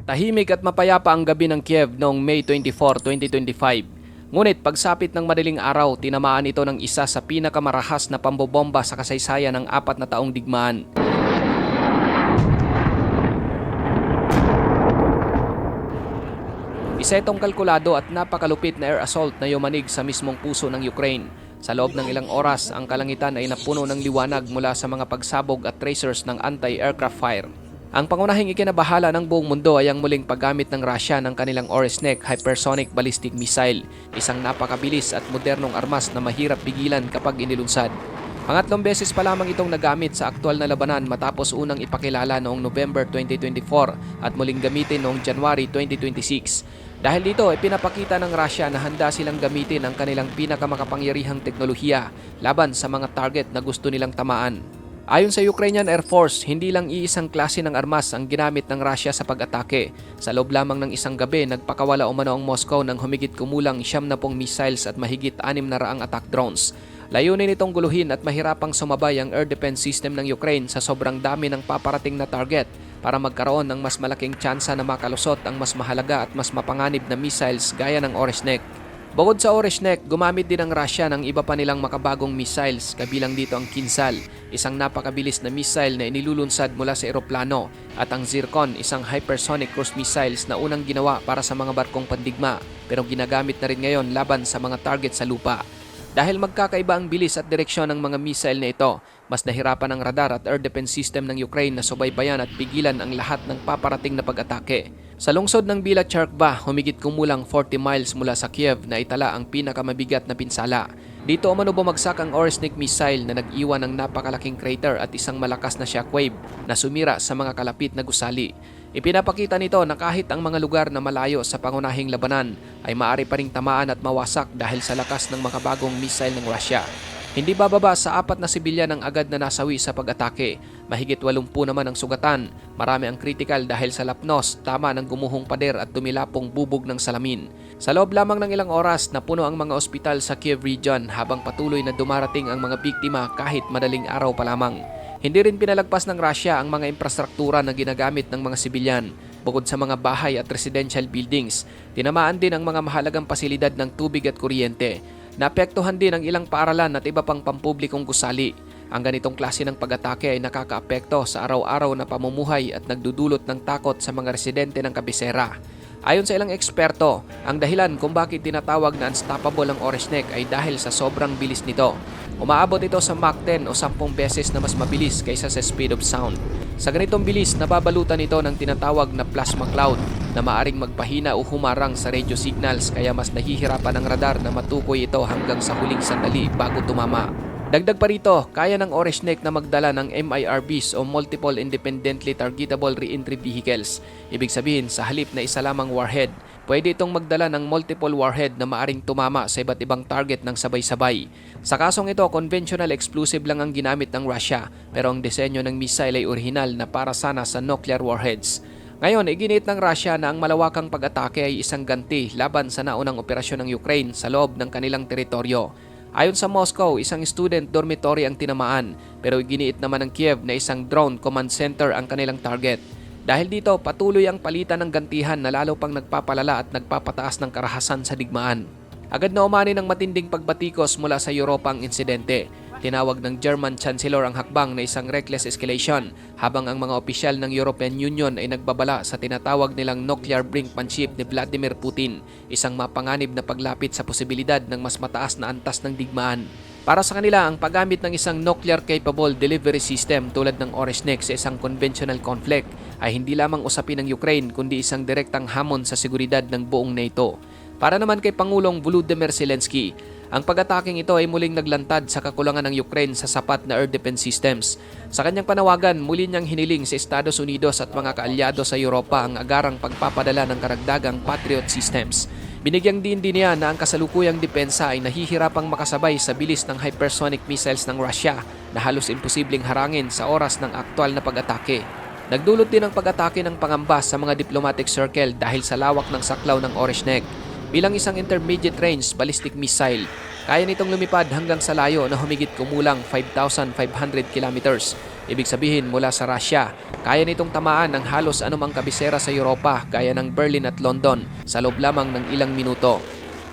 Tahimik at mapayapa ang gabi ng Kiev noong May 24, 2025. Ngunit pagsapit ng madaling araw, tinamaan ito ng isa sa pinakamarahas na pambobomba sa kasaysayan ng 4 na taong digmaan. Isa itong kalkulado at napakalupit na air assault na yumanig sa mismong puso ng Ukraine. Sa loob ng ilang oras, ang kalangitan ay napuno ng liwanag mula sa mga pagsabog at tracers ng anti-aircraft fire. Ang pangunahing ikinabahala ng buong mundo ay ang muling paggamit ng Russia ng kanilang Oresnik hypersonic ballistic missile, isang napakabilis at modernong armas na mahirap pigilan kapag inilunsad. Pangatlong beses pa lamang itong nagamit sa aktwal na labanan matapos unang ipakilala noong November 2024 at muling gamitin noong January 2026. Dahil dito ay pinapakita ng Russia na handa silang gamitin ang kanilang pinakamakapangyarihang teknolohiya laban sa mga target na gusto nilang tamaan. Ayon sa Ukrainian Air Force, hindi lang iisang klase ng armas ang ginamit ng Russia sa pag-atake. Sa loob lamang ng isang gabi, nagpakawala umano ang Moscow ng humigit kumulang 70 missiles at mahigit 600 attack drones. Layunin itong guluhin at mahirapang sumabay ang air defense system ng Ukraine sa sobrang dami ng paparating na target para magkaroon ng mas malaking tsansa na makalusot ang mas mahalaga at mas mapanganib na missiles gaya ng Oresnik. Bukod sa Oresnik, gumamit din ang Russia ng iba pa nilang makabagong missiles, kabilang dito ang Kinsal, isang napakabilis na missile na inilulunsad mula sa eroplano, at ang Zircon, isang hypersonic cruise missiles na unang ginawa para sa mga barkong pandigma pero ginagamit na rin ngayon laban sa mga target sa lupa. Dahil magkakaiba ang bilis at direksyon ng mga missile na ito, mas nahirapan ang radar at air defense system ng Ukraine na subaybayan at pigilan ang lahat ng paparating na pag-atake. Sa lungsod ng Bila-Cherkva, humigit kumulang 40 miles mula sa Kiev na itala ang pinakamabigat na pinsala. Dito umano bumagsak ang Oresnik missile na nag-iwan ng napakalaking crater at isang malakas na shockwave na sumira sa mga kalapit na gusali. Ipinapakita nito na kahit ang mga lugar na malayo sa pangunahing labanan ay maaari pa ring tamaan at mawasak dahil sa lakas ng makabagong missile ng Russia. Hindi bababa sa 4 na sibilyan ang agad na nasawi sa pag-atake. Mahigit 80 naman ang sugatan. Marami ang critical dahil sa lapnos, tama ng gumuhong pader at tumilapong bubog ng salamin. Sa loob lamang ng ilang oras, napuno ang mga ospital sa Kiev region habang patuloy na dumarating ang mga biktima kahit madaling araw pa lamang. Hindi rin pinalagpas ng Russia ang mga infrastruktura na ginagamit ng mga sibilyan. Bukod sa mga bahay at residential buildings, tinamaan din ang mga mahalagang pasilidad ng tubig at kuryente. Naapektuhan din ang ilang paaralan at iba pang pampublikong gusali. Ang ganitong klase ng pag-atake ay nakakaapekto sa araw-araw na pamumuhay at nagdudulot ng takot sa mga residente ng kabisera. Ayon sa ilang eksperto, ang dahilan kung bakit tinatawag na unstoppable ang Oresnik ay dahil sa sobrang bilis nito. Umaabot ito sa Mach 10 o 10 beses na mas mabilis kaysa sa speed of sound. Sa ganitong bilis, nababalutan ito ng tinatawag na plasma cloud na maaring magpahina o humarang sa radio signals kaya mas nahihirapan ang radar na matukoy ito hanggang sa huling sandali bago tumama. Dagdag pa rito, kaya ng Oresnik na magdala ng MIRVs o Multiple Independently Targetable Reentry Vehicles. Ibig sabihin, sa halip na isa lamang warhead, pwede itong magdala ng multiple warhead na maaring tumama sa iba't ibang target ng sabay-sabay. Sa kasong ito, conventional explosive lang ang ginamit ng Russia, pero ang disenyo ng missile ay orihinal na para sana sa nuclear warheads. Ngayon, iginiit ng Russia na ang malawakang pag-atake ay isang ganti laban sa naunang operasyon ng Ukraine sa loob ng kanilang teritoryo. Ayon sa Moscow, isang student dormitory ang tinamaan, pero iginiit naman ng Kiev na isang drone command center ang kanilang target. Dahil dito, patuloy ang palitan ng gantihan na lalo pang nagpapalala at nagpapataas ng karahasan sa digmaan. Agad na umani ng matinding pagbatikos mula sa Europa ang insidente. Tinawag ng German Chancellor ang hakbang na isang reckless escalation habang ang mga opisyal ng European Union ay nagbabala sa tinatawag nilang nuclear brinkmanship ni Vladimir Putin, isang mapanganib na paglapit sa posibilidad ng mas mataas na antas ng digmaan. Para sa kanila, ang paggamit ng isang nuclear-capable delivery system tulad ng Oresnik sa isang conventional conflict ay hindi lamang usapin ng Ukraine kundi isang direktang hamon sa seguridad ng buong NATO. Para naman kay Pangulong Volodymyr Zelensky, ang pag-ataking ito ay muling naglantad sa kakulangan ng Ukraine sa sapat na air defense systems. Sa kanyang panawagan, muli niyang hiniling sa Estados Unidos at mga kaalyado sa Europa ang agarang pagpapadala ng karagdagang Patriot systems. Binigyang din niya na ang kasalukuyang depensa ay nahihirapang makasabay sa bilis ng hypersonic missiles ng Russia na halos imposibleng harangin sa oras ng aktwal na pag-atake. Nagdulot din ang pag-atake ng pangamba sa mga diplomatic circle dahil sa lawak ng saklaw ng Oresnik. Bilang isang intermediate range ballistic missile, kaya nitong lumipad hanggang sa layo na humigit kumulang 5,500 kilometers. Ibig sabihin mula sa Russia, kaya nitong tamaan ng halos anumang kabisera sa Europa gaya ng Berlin at London sa loob lamang ng ilang minuto.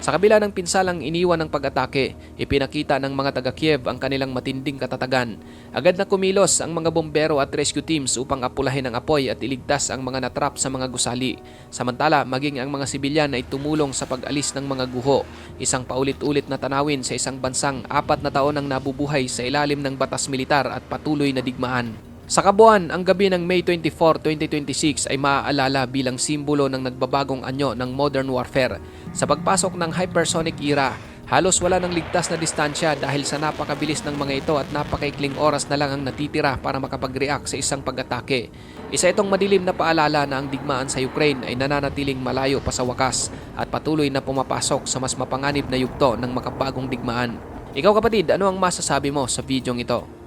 Sa kabila ng pinsalang iniwan ng pag-atake, ipinakita ng mga taga-Kiev ang kanilang matinding katatagan. Agad na kumilos ang mga bombero at rescue teams upang apulahin ang apoy at iligtas ang mga natrap sa mga gusali. Samantala, maging ang mga sibilyan ay tumulong sa pag-alis ng mga guho. Isang paulit-ulit na tanawin sa isang bansang 4 na taon ang nabubuhay sa ilalim ng batas militar at patuloy na digmaan. Sa kabuuan, ang gabi ng May 24, 2026 ay maaalala bilang simbolo ng nagbabagong anyo ng modern warfare. Sa pagpasok ng hypersonic era, halos wala ng ligtas na distansya dahil sa napakabilis ng mga ito at napakaikling oras na lang ang natitira para makapag-react sa isang pag-atake. Isa itong madilim na paalala na ang digmaan sa Ukraine ay nananatiling malayo pa sa wakas at patuloy na pumapasok sa mas mapanganib na yugto ng makabagong digmaan. Ikaw kapatid, ano ang masasabi mo sa videong ito?